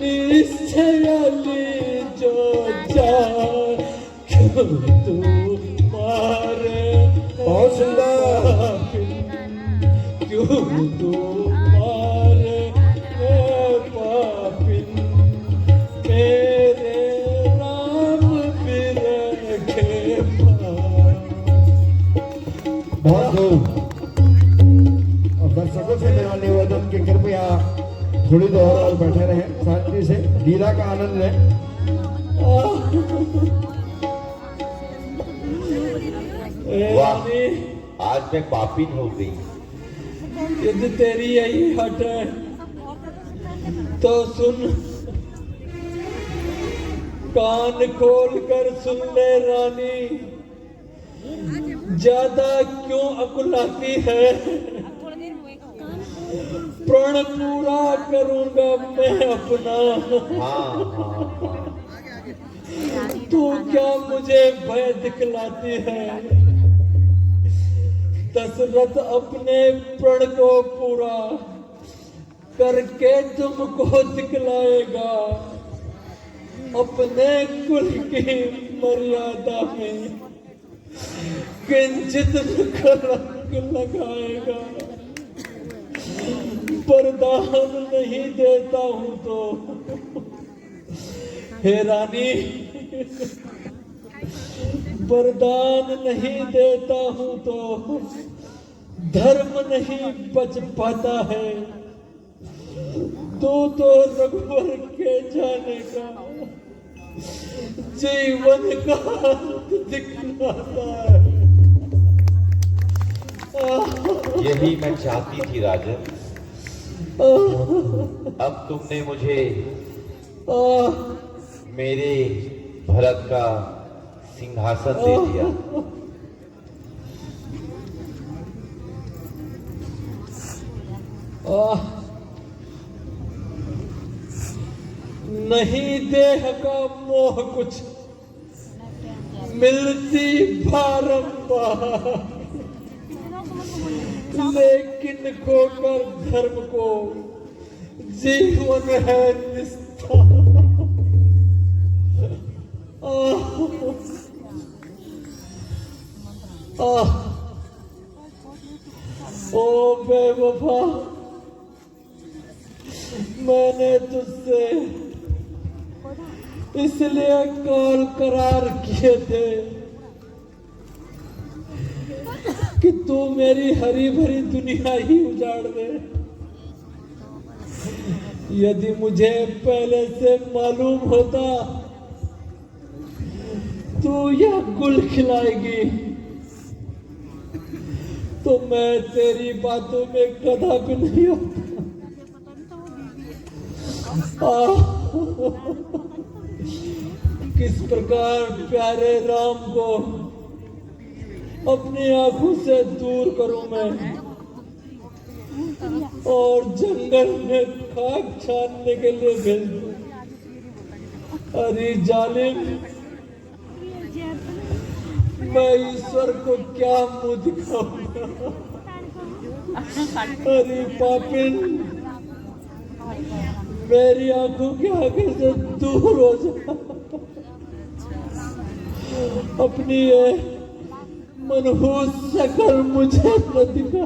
निश्चय जो जा तू मारे बहुत सुंदर। क्यों तू मारे पापिन मेरे राम विरह के बहुत खूब। और दर्शकों से मेरा निवेदन कि कृपया थोड़ी देर और बैठे रहें, शांति से लीला का आनंद लें। वाह, आज मैं पापिन हो गई। यदि तेरी यही हट है तो सुन, कान खोल कर सुन ले रानी, ज्यादा क्यों अकुलाती है। प्रण पूरा करूंगा मैं अपना, हाँ हाँ हाँ, तू क्या मुझे भय दिखलाती है। दशरथ अपने प्रण को पूरा करके तुमको दिखलाएगा, अपने कुल की मर्यादा में किंचित कलंक लगाएगा। वरदान नहीं देता हूं तो हे रानी, वरदान नहीं देता हूं तो धर्म नहीं बच पाता है। तू तो रघुवर के जाने का जीवन का अंत दिखलाता है। यही मैं चाहती थी राजन। अब तुमने मुझे मेरे भरत का सिंहासन दे दिया। नहीं देह का मोह कुछ मिलती बारंबार, लेकिन खोकर धर्म को जीवन है निष्ठा। ओ बेवफा, मैंने तुझसे इसलिए कॉल करार किए थे कि तू मेरी हरी भरी दुनिया ही उजाड़ दे। यदि मुझे पहले से मालूम होता तू यह गुल खिलाएगी तो मैं तेरी बातों में कदापि नहीं होता। किस प्रकार प्यारे राम को अपनी आंखों से दूर करूं मैं और जंगल में खाक छानने के लिए भेज दूं। अरे जालिम, मैं ईश्वर को क्या मुंह दिखाऊंगा। अरे पापिन, मेरी आंखों के आगे से दूर हो जा। अपनी ये मनहूस शक्ल मुझे न दिखा।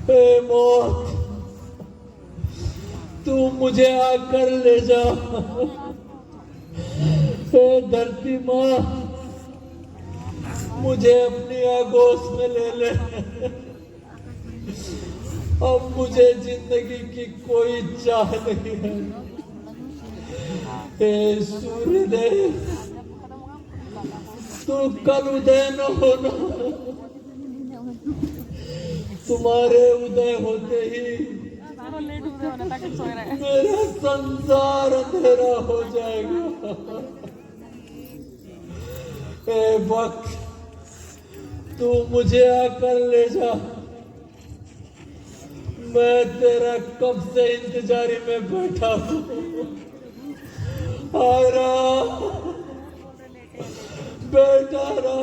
हे मौत, तू मुझे आकर ले जा। हे धरती माँ, मुझे अपनी आगोश में ले ले। अब मुझे जिंदगी की कोई चाह नहीं है। हे सूर्यदेव, तू कल उदय न होना। तुम्हारे उदय होते ही मेरा संसार अंधेरा हो जाएगा। हे वक्त, तू मुझे आकर ले जा। मैं तेरा कब से इंतजारी में बैठा हूँ। आ रहा बेटा रहा।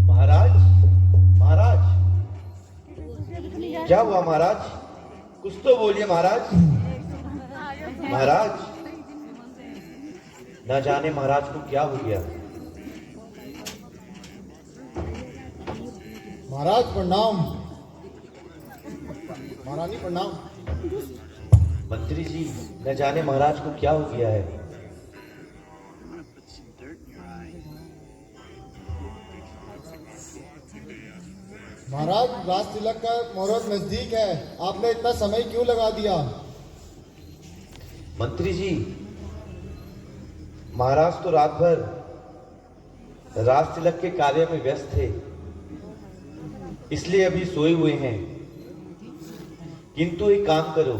महाराज, महाराज, क्या हुआ महाराज? कुछ तो बोलिए महाराज। महाराज, न जाने महाराज को क्या हो गया। महाराज प्रणाम। महारानी प्रणाम। मंत्री जी, न जाने महाराज को क्या हो गया है। महाराज, राज तिलक का मुहूर्त नजदीक है, आपने इतना समय क्यों लगा दिया? मंत्री जी, महाराज तो रात भर राज तिलक के कार्य में व्यस्त थे, इसलिए अभी सोए हुए हैं। किंतु एक काम करो,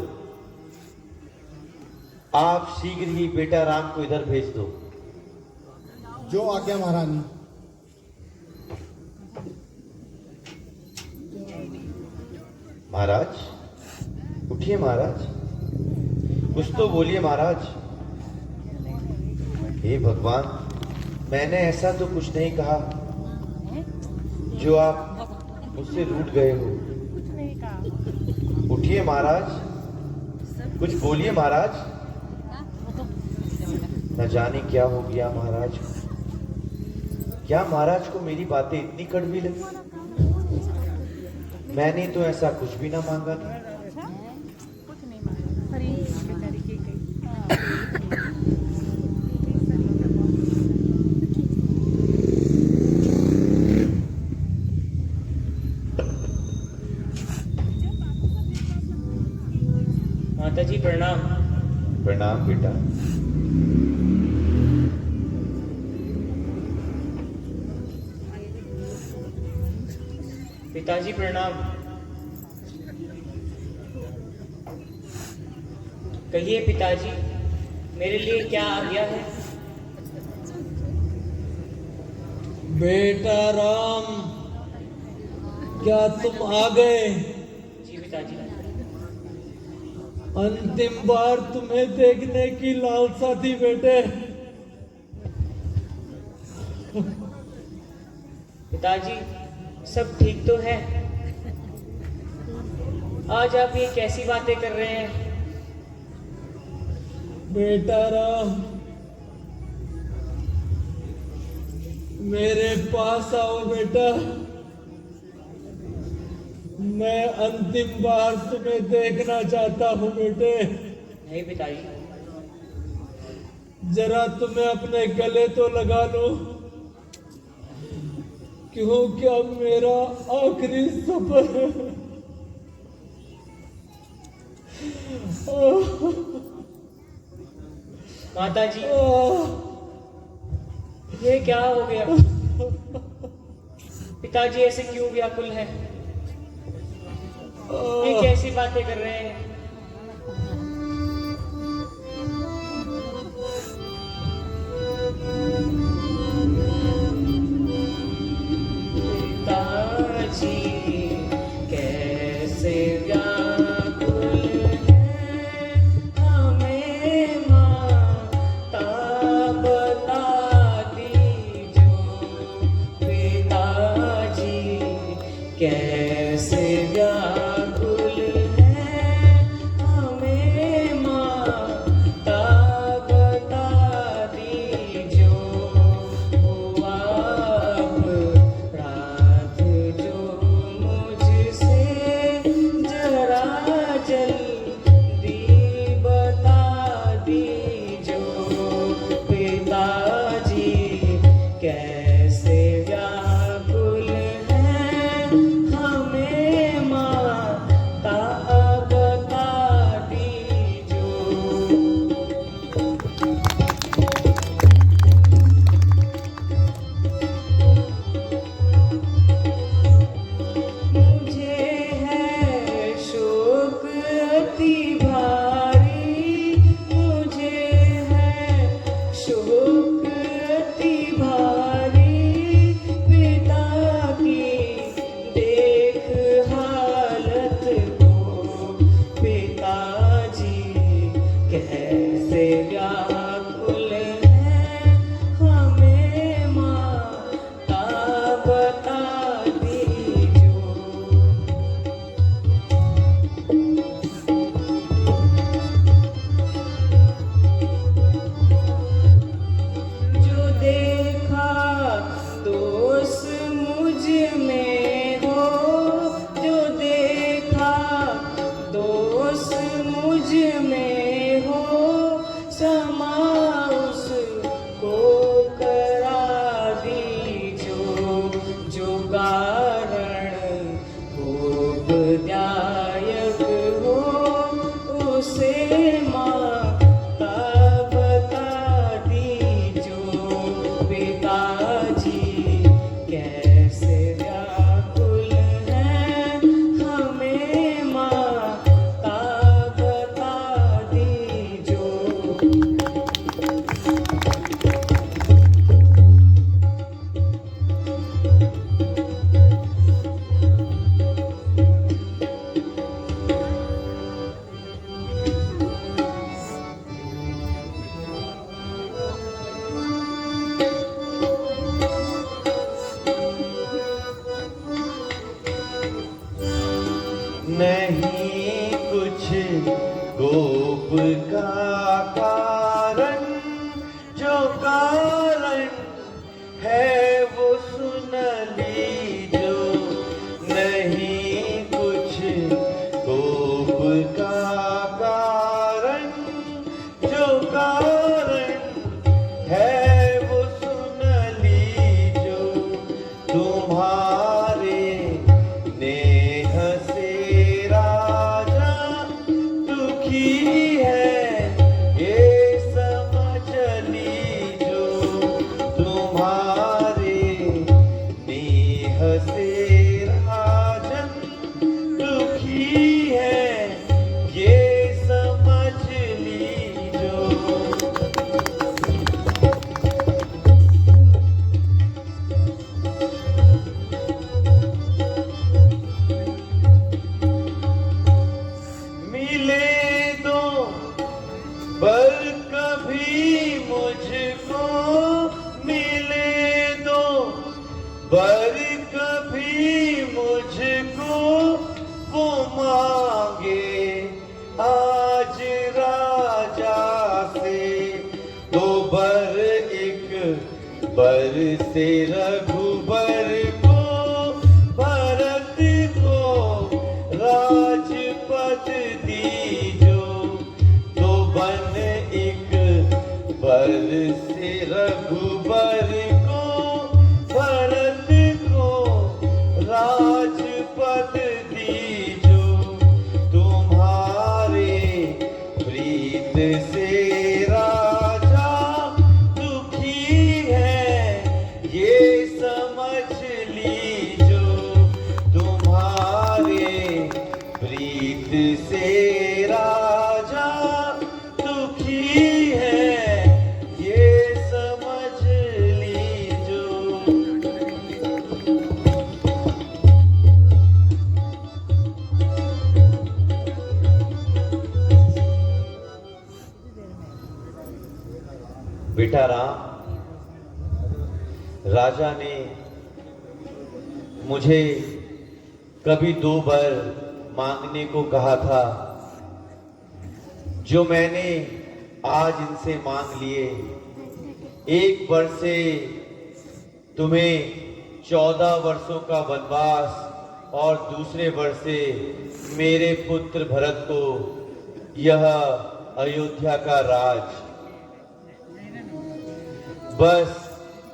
आप शीघ्र ही बेटा राम को इधर भेज दो। जो आज्ञा महारानी। महाराज, उठिए महाराज, कुछ तो बोलिए महाराज। हे भगवान, मैंने ऐसा तो कुछ नहीं कहा जो आप मुझसे रूठ गए हो। उठिए महाराज, कुछ बोलिए महाराज। न जाने क्या हो गया महाराज को। क्या महाराज को मेरी बातें इतनी कड़वी लगी? मैंने तो ऐसा कुछ भी ना मांगा था। माता जी प्रणाम। प्रणाम बेटा। पिताजी प्रणाम। कहिए पिताजी, मेरे लिए क्या आ गया है? बेटा राम, क्या तुम आ गए? जी पिताजी। अंतिम बार तुम्हें देखने की लालसा थी बेटे। पिताजी, सब ठीक तो है? आज आप ये कैसी बातें कर रहे हैं? बेटा राम, मेरे पास आओ बेटा। मैं अंतिम बार तुम्हें देखना चाहता हूँ बेटे। नहीं पिताजी। जरा तुम्हें अपने गले तो लगा लो, क्योंकि अब मेरा आखिरी सफर है। माता जी, ये क्या हो गया? पिताजी ऐसे क्यों व्याकुल हैं? ये कैसी बातें कर रहे हैं? पिताजी कैसे व्याकुल हैं, हमें माता बता दीजो। पिताजी कैसे व्याकुल हैं, हमें माता बता दीजो। हुआ अपराध जो मुझसे, जरा जल्दी बता दीजो। पिताजी बर कभी मुझको वो मांगे आज राजा से, तो बर एक बर से रघुबर को, भरत को राजपद दीजो, तो बन एक बर से रघुबर को, भरत को राजपद दीजो, तुम्हारे प्रीत से राजा दुखी है ये समझ लीजो, तुम्हारे प्रीत से राजा दुखी है ये समझ लीजो। बेटा राम, राजा ने मुझे कभी 2 वर मांगने को कहा था, जो मैंने आज इनसे मांग लिए। एक वर से तुम्हें 14 वर्षों का वनवास और दूसरे वर से मेरे पुत्र भरत को यह अयोध्या का राज। बस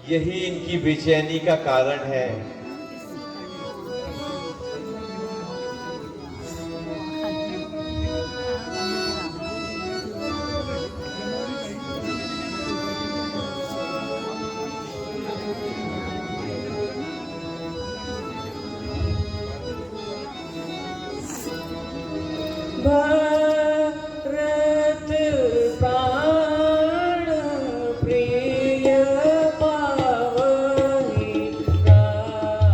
यही इनकी बेचैनी का कारण है। भरत प्राण प्रिय पावहि राम।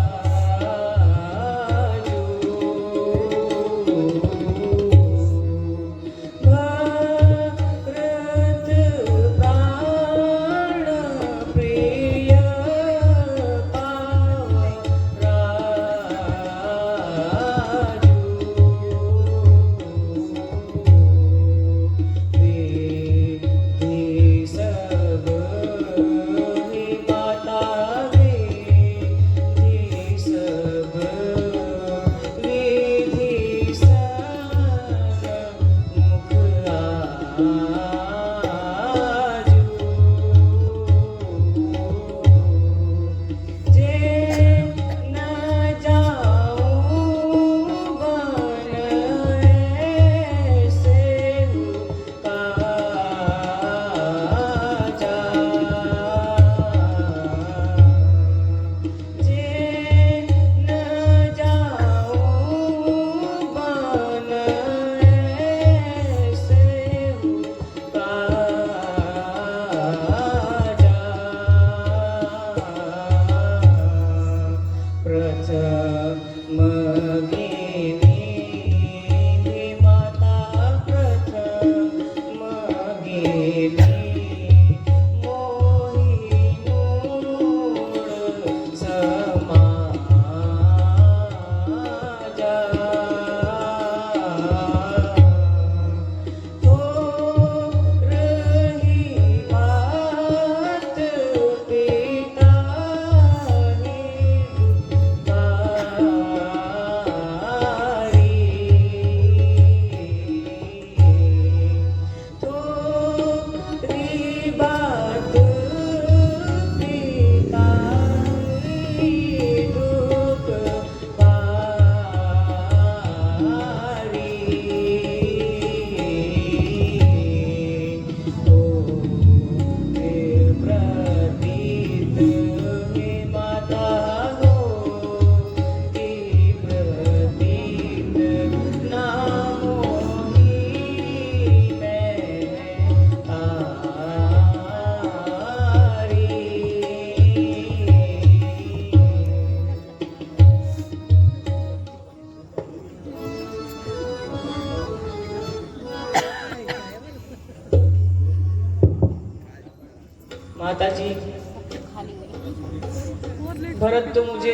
भरत तो मुझे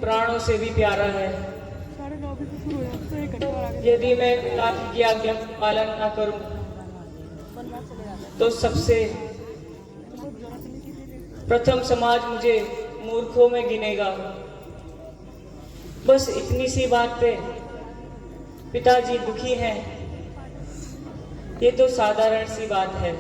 प्राणों से भी प्यारा है। यदि मैं पिता की आज्ञा का पालन न करूं तो सबसे प्रथम समाज मुझे मूर्खों में गिनेगा। बस इतनी सी बात पे पिताजी दुखी हैं, ये तो साधारण सी बात है।